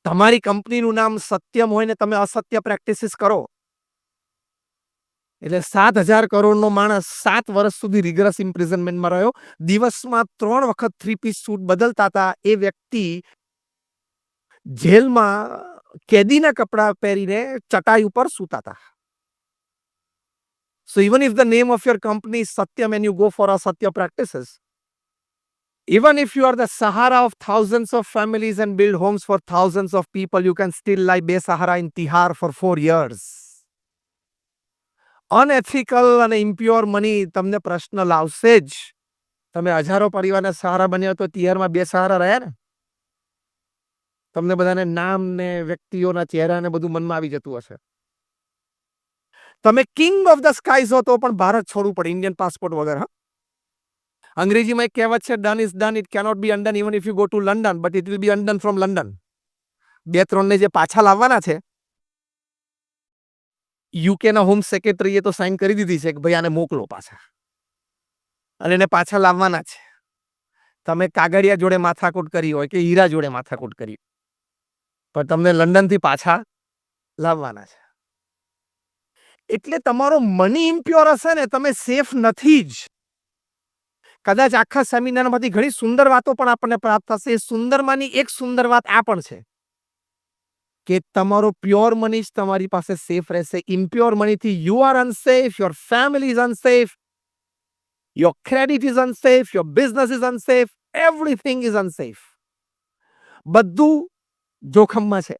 તમારી કંપનીનું નામ સત્યમ હોય ને તમે અસત્ય પ્રેક્ટિસિસ કરો એટલે 7,000 કરોડનો માણસ 7 વર્ષ સુધી રિગરસ ઇમ્પ્રિઝનમેન્ટમાં રહ્યો. દિવસમાં 3 વખત 3 પીસ સૂટ બદલતા હતા. એ વ્યક્તિ જેલમાં કેદીના કપડા પહેરીને ચટાઈ ઉપર સૂતા હતા. So even if the name of your company is Satyam and you go for asatya practices, even if you are the Sahara of thousands of families and build homes for thousands of people, you can still lie Besahara in Tihar for 4 years. અનએથિકલ અને impure money તમને પ્રશ્ન લાવશે જ. તમે હજારો પરિવારના સહારા બન્યા તો તિહારમાં બે સહારા રહ્યા ને. તમને બધાને નામ ને વ્યક્તિઓના ચહેરા ને બધું મનમાં આવી જતું હશે. તમે કિંગ ઓફ ધ સ્કાઈઝ હો તો પણ ભારત છોડવું પડે ઇન્ડિયન પાસપોર્ટ વગર. હા, અંગ્રેજીમાં એક કહેવત છે, done is done, it cannot B અનડન even if you go to London, but it will be અનડન from London. 2-3 ને જે પાછા લાવવાના છે, યુકેના હોમ સેક્રેટરીએ તો સાઇન કરી દીધી છે કે ભાઈ આને મોકલો પાછા, અને એને પાછા લાવવાના છે. તમે કાગળિયા જોડે માથાકૂટ કરી હોય કે હીરા જોડે માથાકૂટ કરી, પણ તમને લંડનથી પાછા લાવવાના છે. એટલે તમારો મની ઇમ્પ્યોર હશે ને, તમે સેફ નથી જ. કદાચ આખા સેમિનારમાંથી ઘણી સુંદર વાતો પણ આપણને પ્રાપ્ત થશે. એ સુંદરમાંની એક સુંદર વાત આ પણ છે કે તમારો પ્યોર મની જ તમારી પાસે સેફ રહેશે. ઇમ્પ્યોર મનીથી you are unsafe, your family is unsafe, your credit is unsafe, your business is unsafe, everything is unsafe. બધું જોખમમાં છે.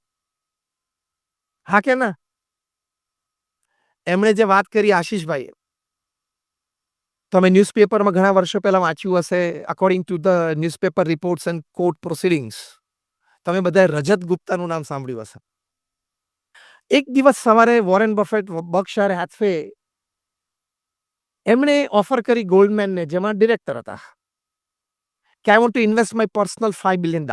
હા કે ના? એમણે જે વાત કરી આશીષભાઈએ, તમે ન્યૂઝપેપરમાં ઘણા વર્ષો પહેલા વાંચ્યું હશે. According to the newspaper reports and court proceedings, તમે બધાએ રજત ગુપ્તાનું નામ સાંભળ્યું હશે. એક દિવસ સવારે વોરેન બફેટ, બર્કશાયર હેથવે, એમણે ઓફર કરી ગોલ્ડમેનને, જેમાં ડિરેક્ટર હતા, કે I want to invest my personal $5 billion.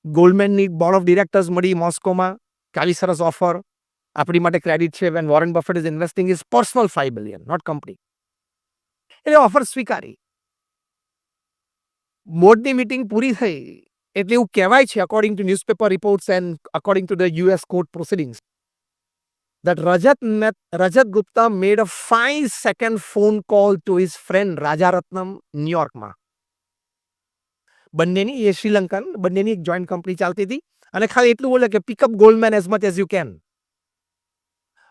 ગોલ્ડમેનની બોર્ડ ઓફ ડિરેક્ટર્સ મળી મોસ્કોમાં કે આવી સરસ ઓફર, આપણી માટે ક્રેડિટ છે. When Warren Buffett is investing is personal $5 billion, not company. એટલે ઓફર સ્વીકારી. બોર્ડની મીટિંગ પૂરી થઈ એટલે એવું કહેવાય છે, according to newspaper reports and according to the US court proceedings, that Rajat Gupta made a 5-second phone call to his friend Rajaratnam, ન્યુયોર્કમાં. બંનેની, એ શ્રીલંકન, બંનેની એક જોઈન્ટ કંપની ચાલતી હતી, અને ખાલી એટલું બોલે કે pick up Goldman as much as you can.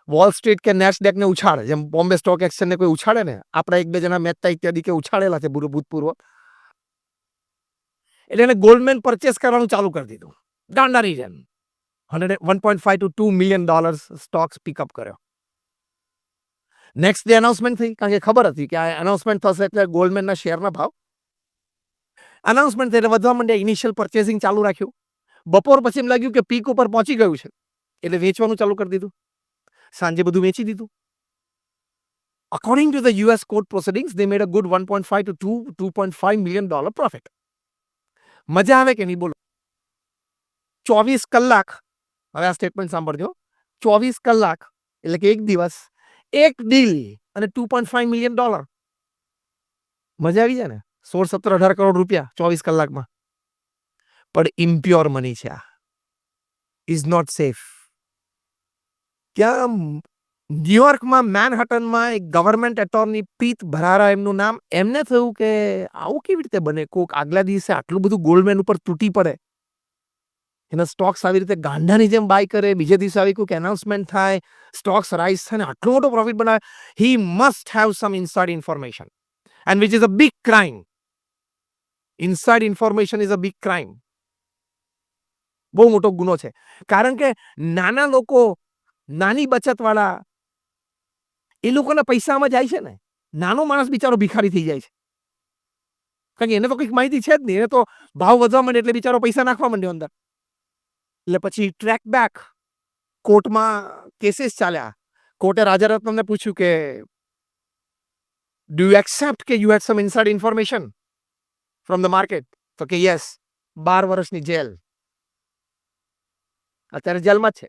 Wall Street કે નેસ્ડેક ને ઉછાળે, જેમ બોમ્બે સ્ટોક એક્સચેન્જ ને કોઈ ઉછાળે ને, આપણા 1-2 જણા મહેતા ઇત્યાદિ કે ઉછાળેલા છે ભૂતપૂર્વ. એટલે એને ગોલ્ડમેન પરચેસ કરવાનું ચાલુ કરી દીધું ગાંડાની જેમ. 1.5 to $2 million સ્ટોક્સ પિકઅપ કર્યો. નેક્સ્ટ ડે અનાઉન્સમેન્ટ થઈ, કારણ કે ખબર હતી કે આ અનાઉન્સમેન્ટ થશે એટલે ગોલ્ડમેનના શેરના ભાવ અનાઉન્સમેન્ટ થઈ એટલે વધવા માંડ્યા. ઇનિશિયલ પરચેસિંગ ચાલુ રાખ્યું. બપોર પછી એમ લાગ્યું કે પીક ઉપર પહોંચી ગયું છે એટલે વેચવાનું ચાલુ કરી દીધું. સાંજે બધું વેચી દીધું. According to the US court proceedings, they made a good 1.5 to $2.5 million profit. મજા આવે કે નહીં બોલો? 24 કલાક, હવે આ સ્ટેટમેન્ટ સાંભળજો, 24 કલાક એટલે કે એક દિવસ, એક ડીલ અને $2.5 million. મજા આવી જાય ને? 16, 17, 18 કરોડ રૂપિયા 24 કલાકમાં. પણ ઇમ્પ્યોર મની છે. આ ઇઝ નોટ સેફ. ત્યાં ન્યુયોર્કમાં મેનહટનમાં એક ગવર્મેન્ટ એટોર્ની પીત ભરારા એમનું નામ, એમને થયું કે આવું કેવી રીતે બને? કોક આગલા દિવસે આટલું બધું ગોલ્ડમેન ઉપર તૂટી પડે, એના સ્ટોક્સ આવી રીતે ગાંડાની જેમ બાય કરે, બીજે દિવસે આવી કોઈક એનાઉન્સમેન્ટ થાય, સ્ટોક્સ રાઇઝ થાય ને આટલો મોટો પ્રોફિટ બનાવે. He must have sum inside information, and which is a big crime. Inside information is a big crime. બહુ મોટો ગુનો છે. કારણ કે નાના લોકો, નાની બચતવાળા, એ લોકોના પૈસામાં જાય છે ને. નાનો માણસ બિચારો ભિખારી થઈ જાય છે, કારણ કે એને તો કંઈક માહિતી છે જ નહીં. એને તો ભાવ વધવા માંડે એટલે બિચારો પૈસા નાખવા માંડ્યો અંદર. એટલે પછી ટ્રેક બેક, કોર્ટમાં કેસીસ ચાલ્યા. કોર્ટે રાજારત્નમને પૂછ્યું કે ડુ યુ એક્સેપ્ટ કે you had some inside information from the market? તો કે યસ. 12 વર્ષની જેલ. અત્યારે જેલમાં જ છે.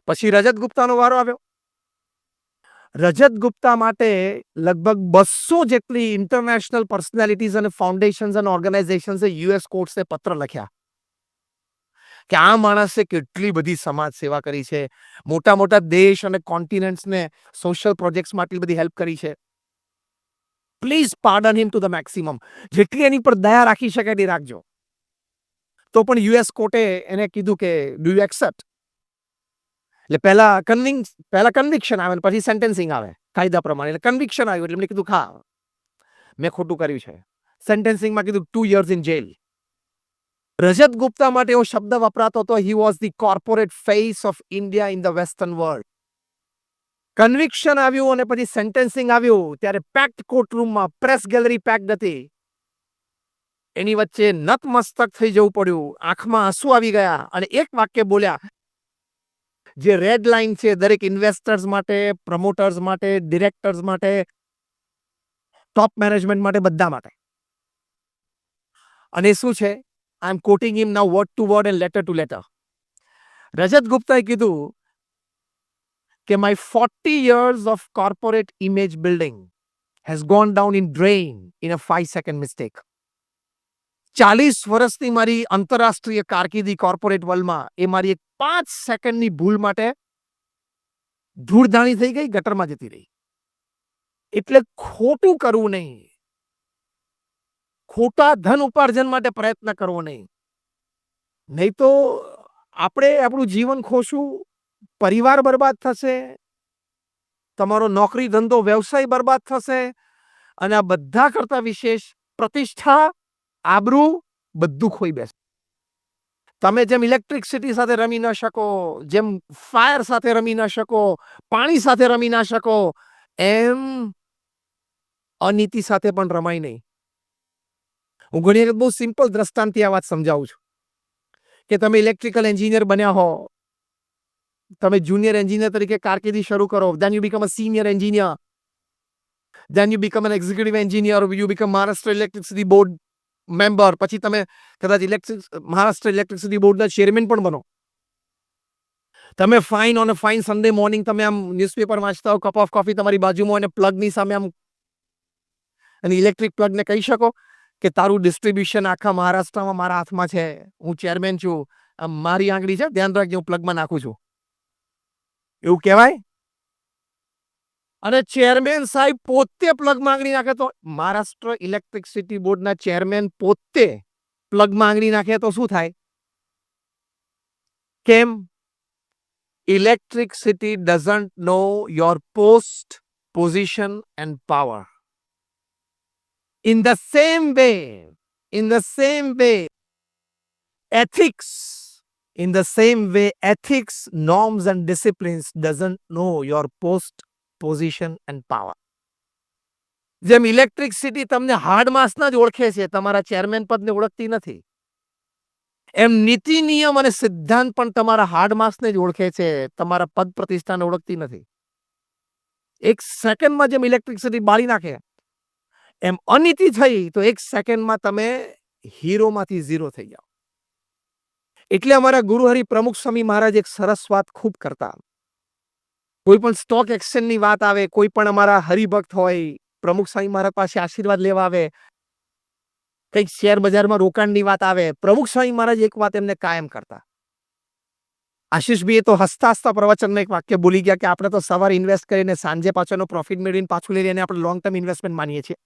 પછી રજત ગુપ્તાનો વારો આવ્યો. રજત ગુપ્તા માટે લગભગ 200 જેટલી ઇન્ટરનેશનલ પર્સનાલિટીઝ અને ફાઉન્ડેશન્સ અને ઓર્ગેનાઇઝેશન્સે US કોર્ટ્સને પત્ર લખ્યા કે આ માણસે કેટલી બધી સમાજ સેવા કરી છે, મોટા મોટા દેશ અને કોન્ટિનેન્ટ્સને સોશિયલ પ્રોજેક્ટ્સમાં આટલી બધી હેલ્પ કરી છે. Please pardon him to the maximum. જેટલી એની પર દયા રાખી શકે એટલી રાખજો. તો પણ યુએસ કોર્ટે એને કીધું કે ડુ યુ એક્સેપ્ટ? એટલે પહેલા કન્વિક્શન આવે ને પછી સેન્ટેન્સિંગ આવે કાયદા પ્રમાણે. એટલે કન્વિક્શન આવ્યું એટલે એમણે કીધું હા મેં ખોટું કર્યું છે. સેન્ટેન્સિંગમાં કીધું 2 years in jail. રજત ગુપ્તા માટે એવો શબ્દ વપરાતો હતો, he was the corporate face of India in the western world. Conviction આવ્યું અને પછી સેન્ટેન્સિંગ આવ્યું ત્યારે પેક્ડ કોર્ટરૂમમાં પ્રેસ ગેલેરી પેક્ડ હતી. એની વચ્ચે નતમસ્તક થઈ જવું પડ્યું, આંખમાં આંસુ આવી ગયા અને એક વાક્ય બોલ્યા જે રેડ લાઇન છે દરેક ઇન્વેસ્ટર્સ માટે, પ્રમોટર્સ માટે, ડિરેક્ટર્સ માટે, ટોપ મેનેજમેન્ટ માટે, બધા માટે. અને શું છે? I am quoting him now word to word and letter to letter. Rajat ગુપ્તાએ કીધું કે my 40 years of corporate image building has gone down in drain in a 5-second mistake. 40 વર્ષની મારી આંતરરાષ્ટ્રીય કારકિર્દી કોર્પોરેટ વર્લ્ડમાં એ મારી એક 5 સેકન્ડની ભૂલ માટે ધૂળધાણી થઈ ગઈ, ગટરમાં જતી રહી. એટલે ખોટું કરવું નહીં, ખોટા ધન ઉપાર્જન માટે પ્રયત્ન કરવો નહીં. નહીં તો આપણે આપણું જીવન ખોશું, પરિવાર બરબાદ થશે, તમારો નોકરી ધંધો વ્યવસાય બરબાદ થશે અને આ બધા કરતા વિશેષ પ્રતિષ્ઠા, આબરૂ બધું ખોઈ બેસે. તમે જેમ ઇલેક્ટ્રિસિટી સાથે રમી ન શકો, જેમ ફાયર સાથે રમી ન શકો, પાણી સાથે રમી ના શકો, એમ અનીતિ સાથે પણ રમાય નહીં. હું ઘણી વખત બહુ સિમ્પલ દ્રષ્ટાંતથી આ વાત સમજાવું છું કે તમે ઇલેક્ટ્રિકલ એન્જિનિયર બન્યા હો, તમે જુનિયર એન્જિનિયર તરીકે કારકિર્દી શરૂ કરો, then you become a senior engineer, then you become an executive engineer, you become Maharashtra Electricity Board member, પછી તમે કદાચ મહારાષ્ટ્ર ઇલેક્ટ્રિસિટી બોર્ડના ચેરમેન પણ બનો. તમે fine on a fine Sunday morning તમે આમ ન્યૂઝપેપર વાંચતા હો, કપ ઓફ કોફી તમારી બાજુમાં અને પ્લગની સામે આમ અને ઇલેક્ટ્રિક પ્લગને કહી શકો કે તારું ડિસ્ટ્રીબ્યુશન આખા મહારાષ્ટ્રમાં મારા હાથમાં છે, હું ચેરમેન છું, મારી આંગળી છે, ધ્યાન રાખજે હું પ્લગમાં નાખું છું. એવું કહેવાય? અને ચેરમેન સાહેબ પોતે પ્લગ માંગણી નાખે તો મહારાષ્ટ્ર ઇલેક્ટ્રિસિટી બોર્ડના ચેરમેન પોતે પ્લગ માંગણી નાખે તો શું થાય? કેમ? Electricity doesn't know your post, position end power. In the same way, ethics, norms and disciplines doesn't know your post, position and power. જેમ ઇલેક્ટ્રિસિટી તમને હાર્ડ માસના જ ઓળખે છે, તમારા ચેરમેન પદને ઓળખતી નથી, એમ નીતિ નિયમ અને સિદ્ધાંત પણ તમારા હાર્ડ માસને જ ઓળખે છે, તમારા પદ પ્રતિષ્ઠાને ઓળખતી નથી. એક સેકન્ડમાં જેમ ઇલેક્ટ્રિસિટી બાળી નાખે એમ અનીતિ થઈ તો એક સેકન્ડમાં તમે હીરોમાંથી ઝીરો થઈ જાઓ. એટલે અમારા ગુરુહરિ પ્રમુખ સ્વામી મહારાજ એક સરસ વાત ખૂબ કરતા. કોઈ પણ સ્ટોક એક્સચેન્જની વાત આવે, કોઈ પણ અમારા હરિભક્ત હોય પ્રમુખ સ્વામી મહારાજ પાસે આશીર્વાદ લેવા આવે, કંઈક શેર બજારમાં રોકાણની વાત આવે, પ્રમુખ સ્વામી મહારાજ એક વાત એમને કાયમ કરતા. આશીષભાઈ તો હસતા હસતા પ્રવચનનું એક વાક્ય બોલી ગયા કે આપણે તો સવારે ઇન્વેસ્ટ કરીને સાંજે પાછળનો પ્રોફિટ મેળવીને પાછું લઈ લઈને આપણે લોંગ ટર્મ ઇન્વેસ્ટમેન્ટ માનીએ છીએ.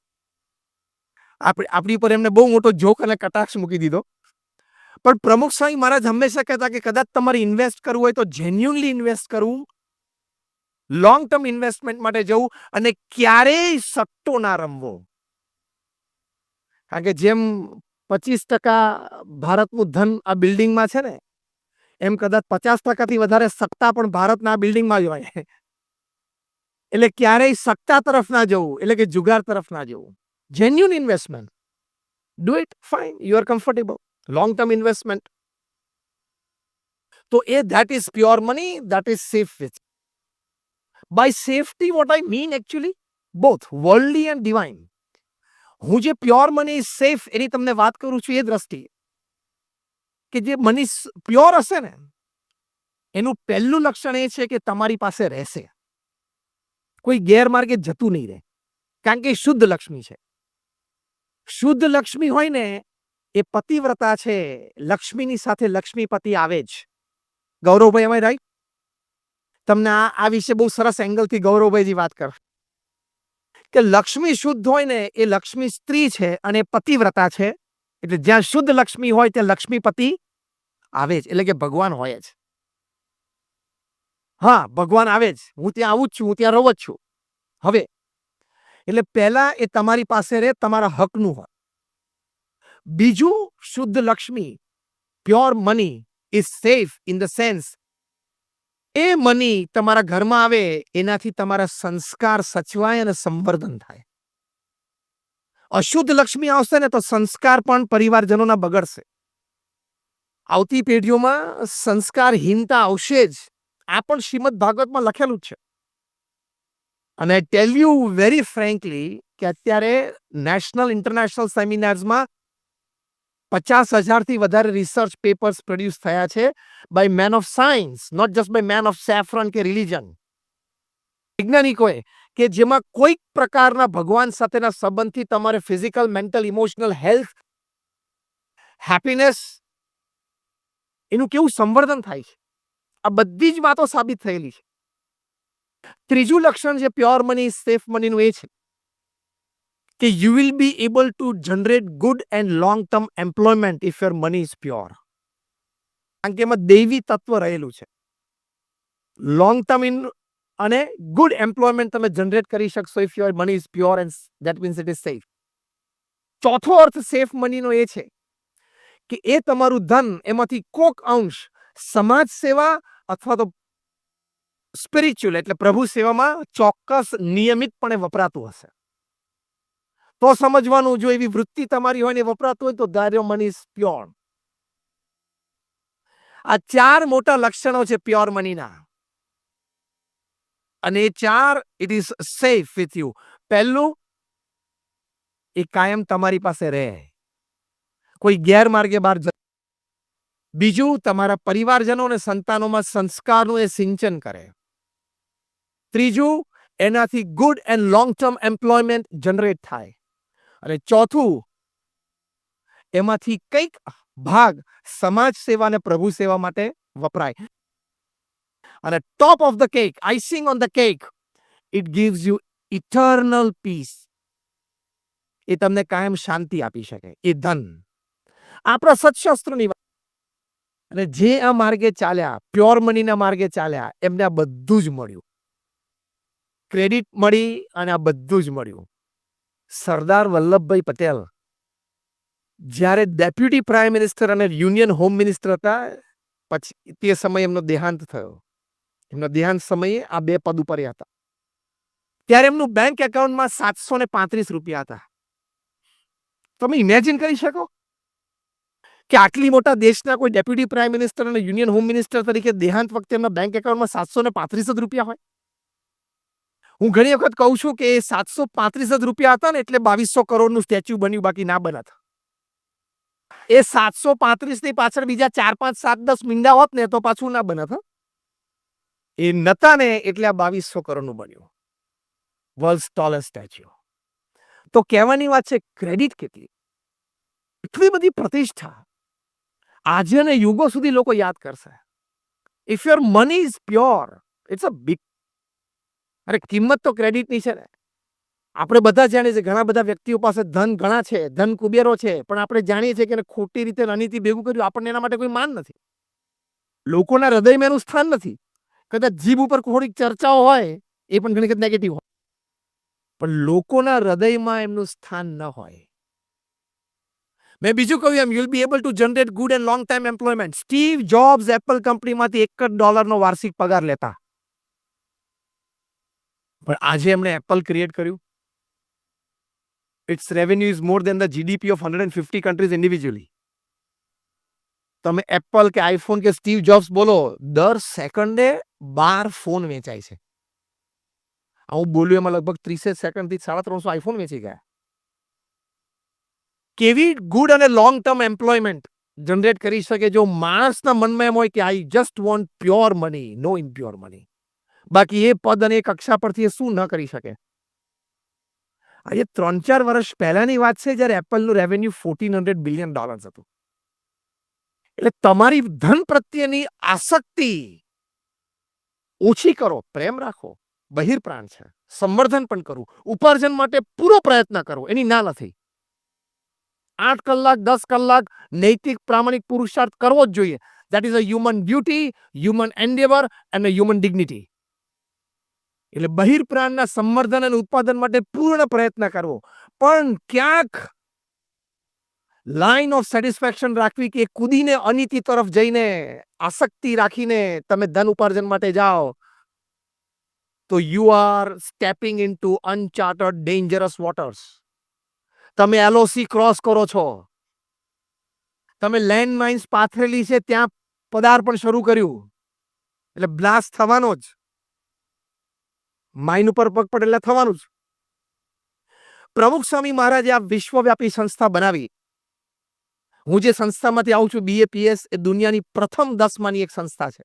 આપણી ઉપર એમને બહુ મોટો જોક અને કટાક્ષ મૂકી દીધો. પણ પ્રમુખ સ્વામી મહારાજ હંમેશા કહેતા કે કદાચ તમારે ઇન્વેસ્ટ કરવું હોય તો જેન્યુઅનલી ઇન્વેસ્ટ કરવું, લોંગ ટર્મ ઇન્વેસ્ટમેન્ટ માટે જવું અને ક્યારેય સટ્ટો ના રમવો. કારણ કે જેમ 25% ભારતનું ધન આ બિલ્ડિંગમાં છે ને, એમ કદાચ 50%થી વધારે સત્તા પણ ભારતના બિલ્ડિંગમાં જ હોય. એટલે ક્યારેય સત્તા તરફ ના જવું, એટલે કે જુગાર તરફ ના જવું. Genuine investment, do it, fine, you are comfortable. Long term investment તો that is pure money, that is safe with. By safety what I mean actually both worldly and divine. હું જે પ્યોર મની સેફ એની તમને વાત કરું છું એ દ્રષ્ટિએ કે જે મની પ્યોર હશે ને એનું પહેલું લક્ષણ એ છે કે તમારી પાસે રહેશે, કોઈ ગેરમાર્ગે જતું નહીં રહે, કારણ કે શુદ્ધ લક્ષ્મી છે. શુદ્ધ લક્ષ્મી હોય ને એ પતિવ્રતા છે, લક્ષ્મીની સાથે લક્ષ્મીપતિ આવે જ. ગૌરવભાઈ એમાં રાઈટ? તમને આ વિશે બહુ સરસ એંગલથી ગૌરવભાઈજી વાત કર કે લક્ષ્મી શુદ્ધ હોય ને એ લક્ષ્મી સ્ત્રી છે અને પતિવ્રતા છે. એટલે જ્યાં શુદ્ધ લક્ષ્મી હોય ત્યાં લક્ષ્મીપતિ આવે જ, એટલે કે ભગવાન હોય જ. હા, ભગવાન આવે જ. હું ત્યાં આવું જ છું, હું ત્યાં રહું જ છું. હવે એટલે પહેલા એ તમારી પાસે રહે, તમારા હકનું હોય. બીજું, શુદ્ધ Lakshmi, pure money is safe in the sense A money તમારા ઘરમાં આવે એનાથી તમારા સંસ્કાર સચવાય અને સંવર્ધન થાય. અશુદ્ધ લક્ષ્મી આવશે ને તો સંસ્કાર પણ પરિવારજનોના બગડશે. આવતી પેઢીઓમાં સંસ્કારહીનતા આવશે જ. આ પણ શ્રીમદ ભાગવતમાં લખેલું જ છે. અને ટેલ યુ વેરી ફ્રેન્કલી કે અત્યારે નેશનલ ઇન્ટરનેશનલ સેમિનાર્સમાં 50,000થી વધારે રિસર્ચ પેપર્સ પ્રોડ્યુસ થયા છે by men of science, not just by men of saffron કે રિલિજન. વૈજ્ઞાનિકોએ કે જેમાં કોઈક પ્રકારના ભગવાન સાથેના સંબંધથી તમારે physical, mental, emotional health, happiness એનું કેવું સંવર્ધન થાય છે. આ બધી જ વાતો સાબિત થયેલી છે. ત્રીજું લક્ષણ જે પ્યોર મની, સેફ મનીનું એ છે કે you will be able to generate good and long term employment if your money is pure. કારણ કે એમાં દૈવી તત્વ રહેલું છે. લોંગ ટર્મ ઇન અને ગુડ એમ્પ્લોયમેન્ટ તમે જનરેટ કરી શકશો if your money is pure and that means it is safe. ચોથો અર્થ સેફ મનીનો એ છે કે એ તમારું ધન એમાંથી કોક અંશ સમાજ સેવા અથવા તો સ્પિરિચ્યુઅલ એટલે પ્રભુ સેવામાં ચોક્કસ નિયમિતપણે વપરાતું હશે. તો સમજવાનું, જો એવી વૃત્તિ તમારી હોય ને વપરાતું હોય તો that your money is pure. આ 4 મોટા લક્ષણો છે પ્યોર મનીના. અને એ 4 it is safe with you. પહેલું, એ કાયમ તમારી પાસે રહે, કોઈ ગેરમાર્ગે બહાર. બીજું, તમારા પરિવારજનો અને સંતાનોમાં સંસ્કારનું એ સિંચન કરે. ત્રીજું, એનાથી good and long term employment generate થાય. અને ચોથું, એમાંથી કંઈક ભાગ સમાજ સેવા અને પ્રભુ સેવા માટે વપરાય. અને top of the cake, icing on the cake, it gives you eternal peace. એ તમને કાયમ શાંતિ આપી શકે. એ ધન આપણા સત્શાસ્ત્રોની વાત. અને જે આ માર્ગે ચાલ્યા, પ્યોર મનીના માર્ગે ચાલ્યા, એમને આ બધું જ મળ્યું. ક્રેડિટ મળી અને આ બધું જ મળ્યું. સરદાર વલ્લભભાઈ પટેલ જ્યારે ડેપ્યુટી પ્રાઇમ મિનિસ્ટર અને યુનિયન હોમ મિનિસ્ટર હતા, પછી તે સમયે એમનો દેહાંત થયો. એમના દેહાંત સમયે આ 2 પદ ઉપર હતા. ત્યારે એમનું બેંક એકાઉન્ટમાં 735 રૂપિયા હતા. તમે ઇમેજિન કરી શકો કે આટલી મોટા દેશના કોઈ ડેપ્યુટી પ્રાઇમ મિનિસ્ટર અને યુનિયન હોમ મિનિસ્ટર તરીકે દેહાંત વખતે એમના બેંક એકાઉન્ટમાં 735 જ રૂપિયા હોય. હું ઘણી વખત કહું છું કે 735 જ રૂપિયા હતા ને એટલે 2200 કરોડનું સ્ટેચ્યુ બન્યું, બાકી ના બનત. એ 735 ની પાછળ બીજા 4, 5, 7, 10 મીંડા હોત ને તો પાછું ના બનત. એ નતા ને એટલે આ 2200 કરોડનું બન્યું. World's tallest statue. તો કહેવાની વાત છે, ક્રેડિટ કેટલી, એટલી બધી પ્રતિષ્ઠા આજે ને યુગો સુધી લોકો યાદ કરશે. If your money is pure, it's a big. અરે કિંમત તો ક્રેડિટની છે ને. આપણે બધા જાણીએ છીએ, ઘણા બધા વ્યક્તિઓ પાસે ધન ઘણા છે, ધન કુબેરો છે, પણ આપણે જાણીએ છીએ કે ખોટી રીતે અનીતિ ભેગું કર્યું, આપણને એના માટે કોઈ માન નથી. લોકોના હૃદયમાં એનું સ્થાન નથી. કદાચ જીભ ઉપર થોડીક ચર્ચાઓ હોય એ પણ ઘણી વખત નેગેટિવ હોય, પણ લોકોના હૃદયમાં એમનું સ્થાન ન હોય. મેં બીજું કહ્યું એમ, you will be able to generate good and long time employment. Steve Jobs Apple કંપનીમાંથી $1 વાર્ષિક પગાર લેતા, પણ આજે એમણે એપલ ક્રિએટ કર્યું. It's revenue is more than the GDP of 150 countries individually. તમે એપલ કે આઈફોન કે સ્ટીવ જોબ્સ બોલો, દર સેકન્ડે 12 ફોન વેચાય છે. હું બોલ્યું એમાં લગભગ 30 સેકન્ડથી 350 આઈફોન વેચી ગયા. કેવી ગુડ અને લોંગ ટર્મ એમ્પ્લોયમેન્ટ જનરેટ કરી શકે જો માણસના મનમાં એમ હોય કે I just want pure money, no impure money. બાકી એ પદ અને એ કક્ષા પરથી એ શું ન કરી શકે. આજે 3-4 વર્ષ પહેલાની વાત છે જ્યારે એપલનું રેવન્યુ $1,400 બિલિયન હતું. એટલે તમારી ધન પ્રત્યેની આસક્તિ ઓછી કરો, પ્રેમ રાખો. બહિર્પ્રાણ છે, સંવર્ધન પણ કરવું, ઉપાર્જન માટે પૂરો પ્રયત્ન કરવો, એની ના નથી. 8 કલાક 10 કલાક નૈતિક પ્રામાણિક પુરુષાર્થ કરવો જ જોઈએ. That is a human duty, human endeavour and a human dignity. એટલે બહિર્પ્રાણના સંવર્ધન અને ઉત્પાદન માટે પૂર્ણ પ્રયત્ન કરવો, પણ ક્યાંક લાઇન ઓફ સેટિસ્ફેક્શન રાખવી કે કૂદીને અનીતિ તરફ જઈને આસક્તિ રાખીને તમે ધન ઉપાર્જન માટે જાઓ તો you are stepping into uncharted dangerous waters. તમે એલઓસી ક્રોસ કરો છો, તમે લેન્ડ માઇન્સ પાથરેલી છે ત્યાં પદાર્પણ શરૂ કર્યું, એટલે બ્લાસ્ટ થવાનો જ. માઇન ઉપર પગ પડે એટલે થવાનું જ. પ્રમુખ સ્વામી મહારાજે આ વિશ્વવ્યાપી સંસ્થા બનાવી. હું જે સંસ્થામાંથી આવું છું બીએપીએસ, એ દુનિયાની પ્રથમ 10 એક સંસ્થા છે.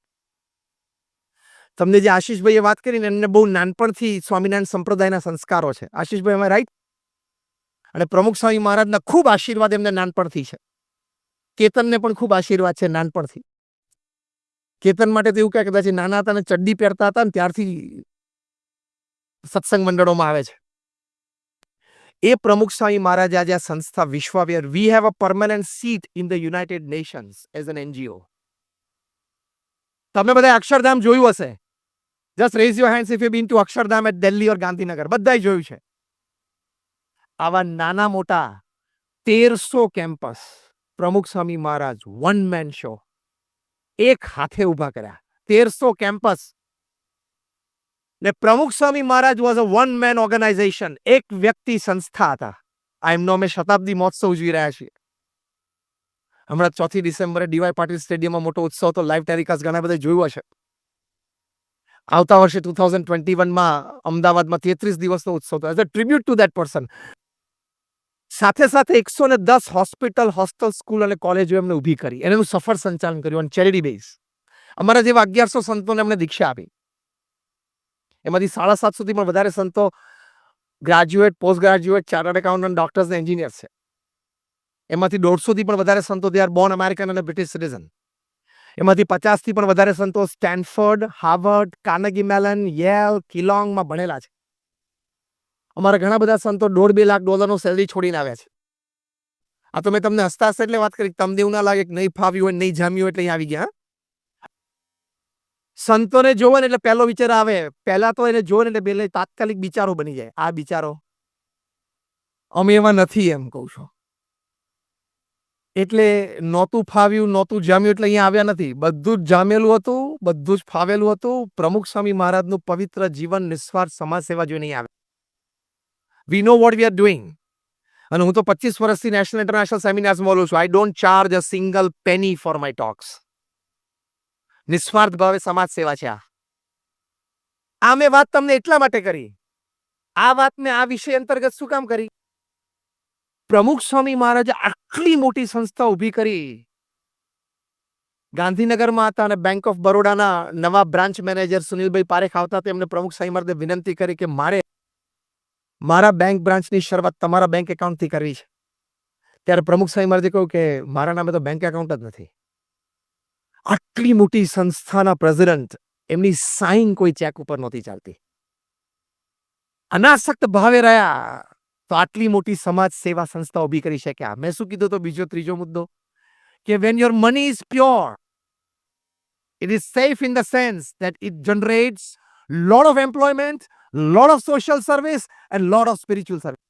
તમને જે આશીષભાઈએ વાત કરીને એમને બહુ નાનપણથી સ્વામિનારાયણ સંપ્રદાયના સંસ્કારો છે. આશીષભાઈ અમે રાઈટ? અને પ્રમુખ સ્વામી મહારાજના ખૂબ આશીર્વાદ એમને નાનપણથી છે. કેતનને પણ ખૂબ આશીર્વાદ છે નાનપણથી. કેતન માટે તો એવું કહે કદાચ નાના હતા ને ચડ્ડી પહેરતા હતા ને ત્યારથી સત્સંગ મંડળોમાં આવે છે. એ પ્રમુખ સ્વામી મહારાજ આજે આ સંસ્થા વિશ્વવ્યાપી, we have a permanent seat in the United Nations as an NGO. તમે બધા અક્ષરધામ જોયું હશે. Just raise your hands if you been to Akshardham at Delhi or Gandhinagar. બધાય જોયું છે. આવા નાના મોટા 1300 campus Pramukh Swami Maharaj one man show એક હાથે ઉભા કર્યા. 1300 કેમ્પસ. ને Pramukh Swami Maharaj was a one man organization. એક વ્યક્તિ સંસ્થા હતા. આ એમનો અમે શતાબ્દી મહોત્સવ ઉજવી રહ્યા છીએ. હમણાં 4 ડિસેમ્બરે ડીવાય પાટીલ સ્ટેડિયમમાં મોટો ઉત્સવ તો લાઈવ ટેલિકાસ્ટ ઘણા બધા જોયું હશે. આવતા વર્ષે 2021માં અમદાવાદમાં 33 દિવસનો ઉત્સવ હતો. As a tribute two that person. સાથે સાથે 110 હોસ્પિટલ, હોસ્ટેલ, સ્કૂલ અને કોલેજો એમને ઊભી કરી. એનું સફળ સંચાલન કર્યું ઓન ચેરિટી બેઝ. અમારા જેવા 1100 સંતોને એમને દીક્ષા આપી. એમાંથી 750 પણ વધારે સંતો graduate, post graduate, chartered accountant, doctors અને એન્જિનિયર્સ છે. એમાંથી 150 પણ વધારે સંતો દે આર બોર્ન અમેરિકન અને બ્રિટિશ સિટીઝન. એમાંથી 50 પણ વધારે સંતો Stanford, Harvard, Carnegie Mellon, Yale, કિલોંગમાં ભણેલા છે. અમારા ઘણા બધા સંતો $1.5-2 લાખ સેલરી છોડીને આવ્યા છે. આ તો મેં તમને હસતા હસતા એટલે વાત કરી, તમને એવું ના લાગે કે નહીં ફાવ્યું હોય, નહીં જામ્યું હોય એટલે અહીં આવી ગયા. સંતોને જોવે ને એટલે પહેલો વિચાર આવે, પહેલા તો એને જોવે ને એટલે પેલે તાત્કાલિક બિચારો બની જાય. આ બિચારો, અમે એવા નથી એમ કહું છું. એટલે નહોતું ફાવ્યું, નહોતું જામ્યું એટલે અહીંયા આવ્યા નથી. બધું જ જામેલું હતું, બધું જ ફાવેલું હતું. પ્રમુખ સ્વામી મહારાજનું પવિત્ર જીવન, નિસ્વાર્થ સમાજ સેવા જોઈને નહીં આવે. We know what we are doing. અને હું તો 25 વર્ષથી નેશનલ ઇન્ટરનેશનલ સેમિનાર્સમાં બોલું છું. I don't charge a single penny for my talks. નિસ્વાર્થ ભાવે સમાજ સેવા છે આ મેં વાત તમને એટલા માટે કરી. આ વાત મેં આ વિષય અંતર્ગત શું કામ કરી? પ્રમુખ સ્વામી મહારાજે આટલી મોટી સંસ્થા ઊભી કરી. ગાંધીનગરમાં હતા અને બેંક ઓફ બરોડાના નવા બ્રાન્ચ મેનેજર સુનિલભાઈ પારેખ આવતા. તેમને પ્રમુખ સ્વામી મહારાજે વિનંતી કરી કે મારા બેંક બ્રાન્ચની શરૂઆત તમારા બેંક એકાઉન્ટથી કરવી છે. ત્યારે પ્રમુખ સ્વામી મહારાજે કહ્યું કે મારા નામે તો બેંક એકાઉન્ટ જ નથી. આટલી મોટી સંસ્થાના પ્રેસિડેન્ટ, એમની સાઇન કોઈ ચેક ઉપર નહોતી ચાલતી. અનાસક્ત ભાવે રહ્યા તો આટલી મોટી સમાજ સેવા સંસ્થા ઊભી કરી શક્યા. મેં શું કીધું તો ત્રીજો મુદ્દો કે when your money is pure, it is safe in the sense that it generates lot of employment, lot of social service and lot of spiritual service.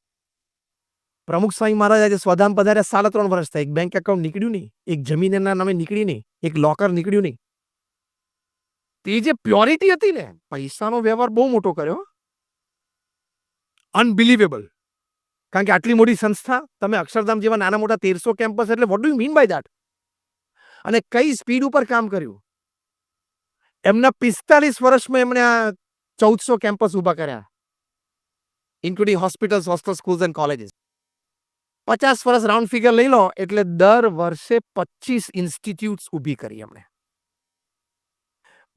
પ્રમુખ સ્વામી મહારાજ આજે સ્વધામ પધાર્યા 3.5 વર્ષ થાય. એક બેંક એકાઉન્ટ નીકળ્યું નહીં, એક જમીન એના નામે નીકળી નહીં, એક લોકર નીકળ્યું નહીં. તે જે પ્યોરિટી હતી ને, પૈસાનો વ્યવહાર બહુ મોટો કર્યો. અનબિલીવેબલ. કારણ કે આટલી મોટી સંસ્થા, તમે અક્ષરધામ જેવા નાના મોટા 1300 કેમ્પસ, એટલે what do you mean by that? અને કઈ સ્પીડ ઉપર કામ કર્યું. એમના 45 વર્ષમાં એમણે આ 1400 કેમ્પસ ઊભા કર્યા, including hospitals, hostel, schools and colleges. 50 વર્ષ રાઉન્ડ ફિગર લઈ લો એટલે દર વર્ષે 25 ઇન્સ્ટિટ્યૂટ્સ ઊભી કરી એમણે.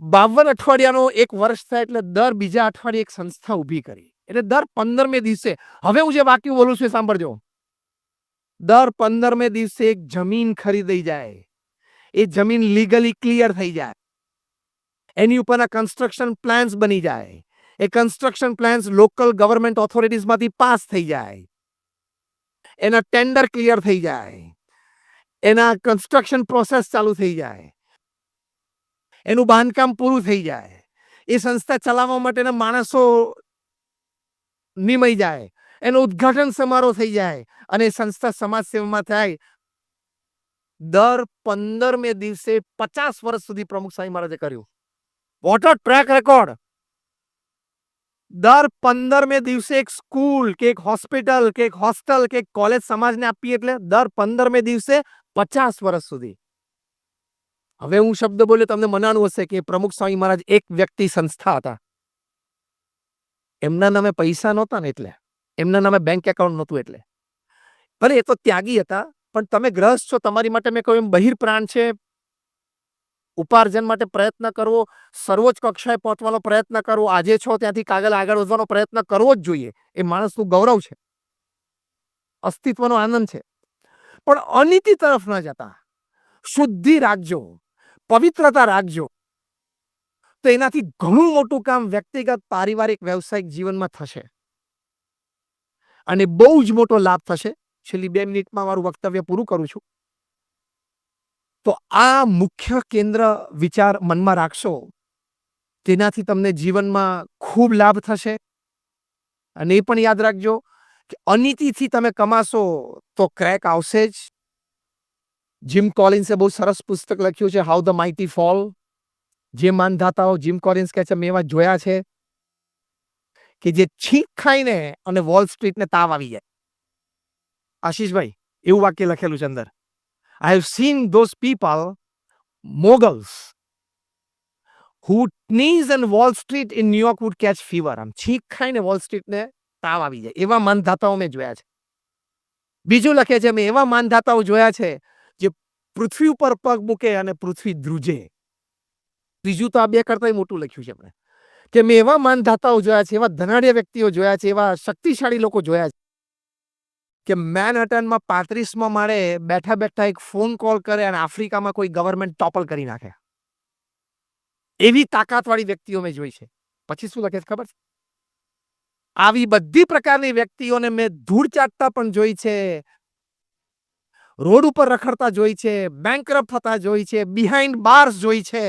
52 અઠવાડિયાનો એક વર્ષ થાય એટલે દર બીજા અઠવાડિયે એક સંસ્થા ઊભી કરી. એટલે દર 15મે દિવસે, હવે હું જે વાક્ય બોલું છું એ સાંભળજો. દર 15મે દિવસે એક જમીન ખરીદાઈ જાય. એ જમીન લીગલી ક્લિયર થઈ જાય. એની ઉપરના કન્સ્ટ્રક્શન પ્લાન્સ બની જાય. એ કન્સ્ટ્રક્શન પ્લાન્સ લોકલ ગવર્મેન્ટ ઓથોરિટીઝમાંથી પાસ થઈ જાય. એના ટેન્ડર ક્લિયર થઈ જાય. એના કન્સ્ટ્રક્શન પ્રોસેસ ચાલુ થઈ જાય. એનું બાંધકામ પૂરું થઈ જાય. એ સંસ્થા ચલાવવા માટેના માણસો નિમાઈ જાય. એનો ઉદ્ઘાટન સમારોહ થઈ જાય અને એ સંસ્થા સમાજ સેવામાં થાય. દર 15મે દિવસે 50 વર્ષ સુધી પ્રમુખ સ્વામી મહારાજે કર્યું. What a track record. દર 15મે દિવસે એક સ્કૂલ કે એક હોસ્પિટલ કે એક હોસ્ટેલ કે એક કોલેજ સમાજને આપી, એટલે દર 15મે દિવસે 50 વર્ષ સુધી. હવે હું શબ્દ બોલ્યો તમને મનાણું હશે કે પ્રમુખ સ્વામી મહારાજ એક વ્યક્તિ સંસ્થા હતા. એમના નામે પૈસા નહોતા ને, એટલે એમના નામે બેંક એકાઉન્ટ નહોતું, એટલે ભલે એ તો ત્યાગી હતા, પણ તમે ગ્રહસ્થ છો, તમારી માટે મેં કહ્યું એમ બહિર્પ્રાણ છે. ઉપાર્જન માટે પ્રયત્ન કરવો, સર્વોચ્ચ કક્ષાએ પહોંચવાનો પ્રયત્ન કરવો, આજે છો ત્યાંથી આગળ વધવાનો પ્રયત્ન કરવો જ જોઈએ. એ માણસનું ગૌરવ છે, અસ્તિત્વનો આનંદ છે. પણ અનીતિ તરફ ન જતા શુદ્ધિ રાખજો, પવિત્રતા રાખજો, તો એનાથી ઘણું મોટું કામ વ્યક્તિગત, પારિવારિક, વ્યવસાયિક જીવનમાં થશે અને બહુ જ મોટો લાભ થશે. છેલ્લી 2 મિનિટમાં મારું વક્તવ્ય પૂરું કરું છું. તો આ મુખ્ય કેન્દ્ર વિચાર મનમાં રાખશો, તેનાથી તમને જીવનમાં ખૂબ લાભ થશે. અને એ પણ યાદ રાખજો કે અનીતિથી તમે કમાશો તો ક્રેક આવશે જ. જીમ કોલિન્સે બહુ સરસ પુસ્તક લખ્યું છે, હાઉ ધ માઇટી ફોલ. જે માનધાતાઓ, જીમ કોલિન્સ કહે છે, મેં એવા જોયા છે કે જે છીંક ખાઈને અને વોલ સ્ટ્રીટને તાવ આવી જાય. આશીષભાઈ, એવું વાક્ય લખેલું છે અંદર. I have seen those people, moguls, who sneeze and Wall Street in New York would catch fever. આમ છીંક ખાઈને વોલ સ્ટ્રીટને તાવ આવી જાય. એવા માનધાતાઓ મેં જોયા છે. બીજું લખે છે, મેં એવા માનધાતાઓ જોયા છે જે પૃથ્વી ઉપર પગ મૂકે અને પૃથ્વી ધ્રુજે. ત્રીજું તો આ બે કરતા મોટું લખ્યું છે એમણે, કે મેં એવા માનધાતાઓ જોયા છે, એવા ધનાઢ્ય વ્યક્તિઓ જોયા છે, એવા શક્તિશાળી લોકો જોયા છે કે મેનહટનમાં 35મા માળે બેઠા બેઠા એક ફોન કોલ કરે અને આફ્રિકામાં કોઈ ગવર્મેન્ટ ટોપલ કરી નાખે. એવી તાકાતવાળી વ્યક્તિઓ મેં જોઈ છે. પછી શું લખે છે ખબર છે? આવી બધી પ્રકારની વ્યક્તિઓને મેં ધૂળ ચાટતા પણ જોઈ છે, રોડ ઉપર રખડતા જોઈ છે, બેંકરપ્ટ થતા જોઈ છે, બિહાઇન્ડ બાર્સ જોઈ છે.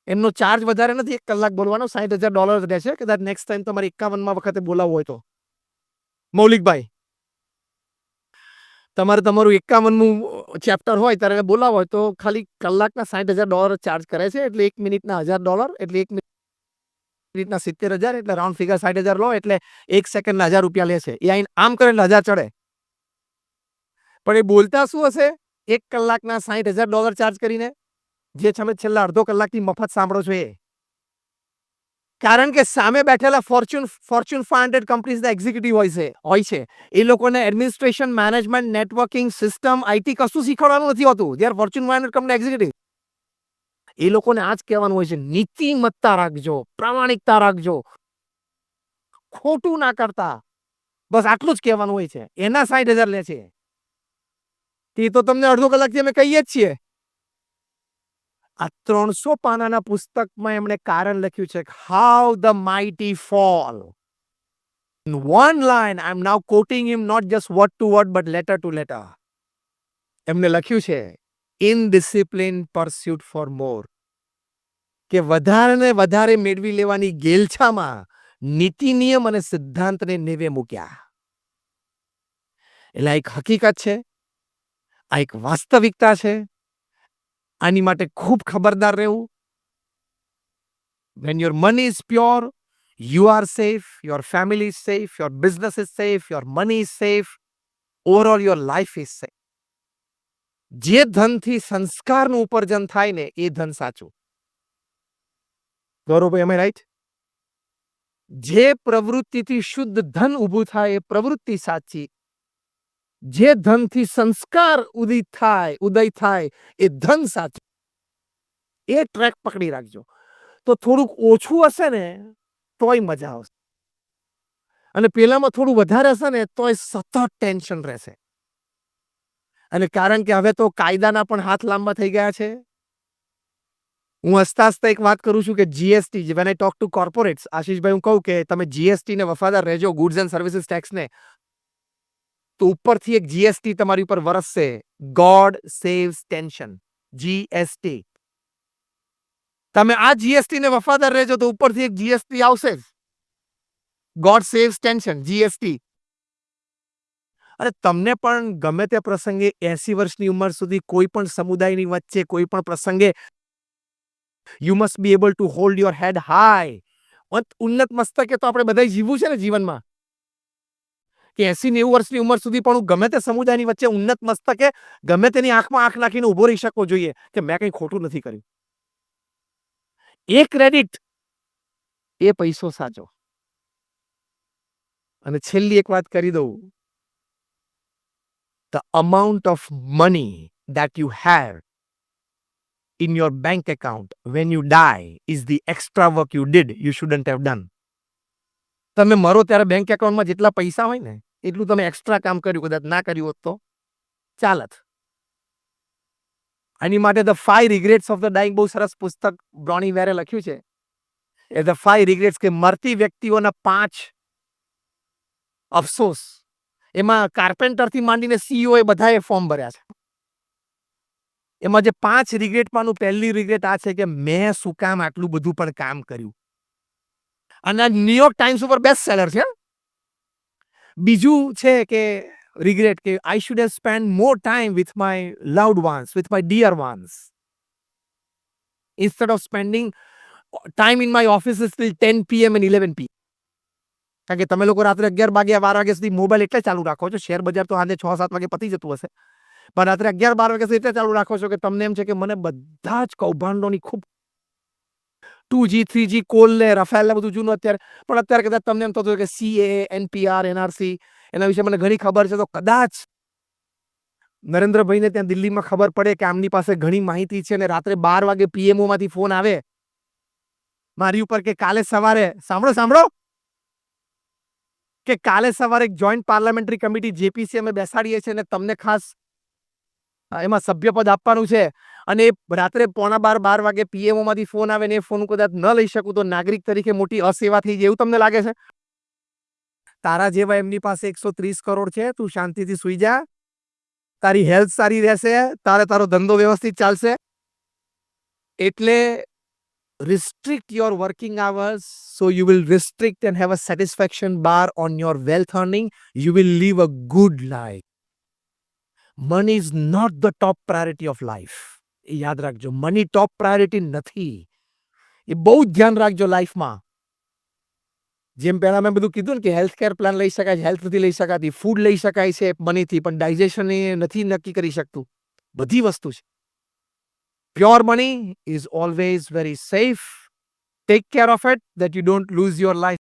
એમનો ચાર્જ વધારે નથી, 1 કલાક બોલવાનો $60,000 રહેશે. કદાચ નેક્સ્ટ ટાઈમ તમારે 51મા વખતે બોલાવવું હોય તો. મૌલિકભાઈ, તમારે તમારું 51મું ચેપ્ટર હોય ત્યારે બોલાવો હોય તો ખાલી કલાકના $60,000 ચાર્જ કરે છે. એટલે 1 મિનિટના $1,000, એટલે 1 મિનિટના 70,000, એટલે રાઉન્ડ ફિગર 60,000 લો, એટલે 1 સેકન્ડના $1,000 લે છે. એ આઈને આમ કરે એટલે 1,000 ચડે. પણ એ બોલતા શું હશે? 1 કલાકના $60,000 ચાર્જ કરીને, જે તમે છેલ્લા અડધો કલાકથી મફત સાંભળો છો એ. કારણ કે સામે બેઠેલા ફોર્ચ્યુન 500 કંપનીઝના એક્ઝિક્યુટિવ હોય છે. એ લોકોને administration, management, networking, system, IT કશું શીખવાડવાનું નથી હોતું. They are Fortune 500 company executive. એ લોકોને આ જ કહેવાનું હોય છે, નીતિમત્તા રાખજો, પ્રામાણિકતા રાખજો, ખોટું ના કરતા. બસ આટલું જ કહેવાનું હોય છે. એના 60,000 લે છે. તે તો તમને અડધો કલાકથી અમે કહીએ જ છીએ. આ 300 પાનાના પુસ્તકમાં એમણે કારણ લખ્યું છે, how the mighty fall. In one line, I am now quoting him not just word to word but letter to letter. એમને લખ્યું છે, indisciplined pursuit for more. કે વધારે ને વધારે મેળવી લેવાની ગેલછામાં નીતિ, નિયમ અને સિદ્ધાંતને નેવે મૂક્યા. એટલે આ એક હકીકત છે, આ એક વાસ્તવિકતા છે. આની માટે ખૂબ ખબરદાર રહેવું. When your money is pure, you are safe, your family is safe, your business is safe, your money is safe, overall your life is safe. જે ધનથી સંસ્કારનું ઉપાર્જન થાય ને એ ધન સાચું. Gauravbhai, am I right? જે પ્રવૃત્તિથી શુદ્ધ ધન ઊભું થાય એ પ્રવૃત્તિ સાચી. જે ધનથી સંસ્કાર ઉદિત થાય, ઉદય થાય એ ધન સાચું. એ ટ્રેક પકડી રાખજો. તો થોડુંક ઓછું હશે ને તોય મજા આવશે. અને પેલામાં થોડું વધારે હશે ને તોય સતત ટેન્શન રહેશે. અને કારણ કે હવે તો કાયદાના પણ હાથ લાંબા થઈ ગયા છે. હું હસતા હસતા એક વાત કરું છું કે GST when I talk to corporates, આશીષભાઈ હું કહું કે તમે જીએસટી ને વફાદાર રહેજો, ગુડ્સ એન્ડ સર્વિસીસ ટેક્સને, તો ઉપરથી એક જીએસટી તમારી ઉપર વરસશે. God saves tension, GST. તમે આ જીએસટી ને વફાદાર રહેજો તો ઉપરથી એક જીએસટી આવશે જ. God saves tension, GST. અને તમને પણ ગમે તે પ્રસંગે 80 વર્ષની ઉંમર સુધી કોઈ પણ સમુદાયની વચ્ચે કોઈ પણ પ્રસંગે you must be able to hold your head high. ઉન્નત મસ્તકે તો આપણે બધા જીવવું છે ને જીવનમાં, કે 80-90 વર્ષની ઉંમર સુધી પણ હું ગમે તે સમુદાયની વચ્ચે ઉન્નત મસ્તકે ગમે તેની આંખમાં આંખ નાખીને ઉભો રહી શકવો જોઈએ કે મેં કંઈ ખોટું નથી કર્યું. એ ક્રેડિટ, એ પૈસો સાચો. અને છેલ્લી એક વાત કરી દઉં. The amount of money that you have in your bank account when you die is the extra work you did you shouldn't have done. તમે મરો ત્યારે બેંક એકાઉન્ટમાં જેટલા પૈસા હોય ને એટલું તમે એક્સ્ટ્રા કામ કર્યું, કદાચ ના કર્યું હોત તો ચાલત. આની માટે the 5 regrets of the dying બહુ સરસ પુસ્તક બ્રોની વેરે લખ્યું છે. એ ધ 5 રિગ્રેટ્સ, કે મરતી વ્યક્તિઓના 5 અફસોસ. એમાં કાર્પેન્ટરથી માંડીને સીઈઓ એ બધાએ ફોર્મ ભર્યા છે. એમાં જે 5 રિગ્રેટમાંનું પહેલી રિગ્રેટ આ છે કે મેં શું કામ આટલું બધું પણ કામ કર્યું. અને ન્યુયોર્ક ટાઈમ્સ ઉપર બેસ્ટ સેલર છે. બીજું છે કે રિગ્રેટ કે I should have spend more time with my loved ones, with my dear ones, instead of spending time in my office till 10 PM and 11 PM. કારણ કે તમે લોકો રાત્રે 11 વાગ્યા 12 વાગ્યા સુધી મોબાઈલ એટલે ચાલુ રાખો છો. શેર બજાર તો સાંજે 6-7 વાગે પતી જતું હશે, પણ રાત્રે 11-12 વાગ્યા સુધી એટલે ચાલુ રાખો છો કે તમને એમ છે કે મને બધા જ કૌભાંડોની ખૂબ 2G 3G કોલ ને રફેલ ને બધું જૂનું અત્યારે, પણ અત્યારે કદાચ તમને એમ થતું કે CAA, NPR, NRC એના વિશે મને ઘણી ખબર છે, તો કદાચ નરેન્દ્રભાઈને ત્યાં દિલ્હીમાં ખબર પડે કે આમની પાસે ઘણી માહિતી છે ને રાત્રે 12 વાગે PMO માંથી ફોન આવે મારી ઉપર કે કાલે સવારે સાંભળો કે કાલે સવારે એક જોઈન્ટ પાર્લામેન્ટરી કમિટી JPC અમે બેસાડીએ છીએ અને તમને ખાસ એમાં સભ્યપદ આપવાનું છે, અને રાત્રે 11:45 વાગે PMO માંથી ફોન આવે ને એ ફોન કદાચ ન લઈ શકું તો નાગરિક તરીકે મોટી અસેવા થઈ જાય એવું તમને લાગે છે? તારા જેવા એમની પાસે 130 કરોડ છે, તું શાંતિથી સુઈ જા, તારી હેલ્થ સારી રહેશે, તારો ધંધો વ્યવસ્થિત ચાલશે. એટલે restrict your working hours so you will restrict and have a satisfaction bar on your wealth earning. You will live a good life. Money is not the top priority of life. એ યાદ રાખજો, money ટોપ priority નથી. એ બહુ ધ્યાન રાખજો લાઈફમાં. જેમ પહેલા મેં બધું કીધું ને કે હેલ્થ કેર પ્લાન લઈ શકાય છે, હેલ્થ નથી લઈ શકાતી, ફૂડ લઈ શકાય છે મનીથી, પણ ડાયજેશન એ નથી નક્કી કરી શકતું. બધી વસ્તુ છે. Pure money is always very safe. Take care of it that you don't lose your life.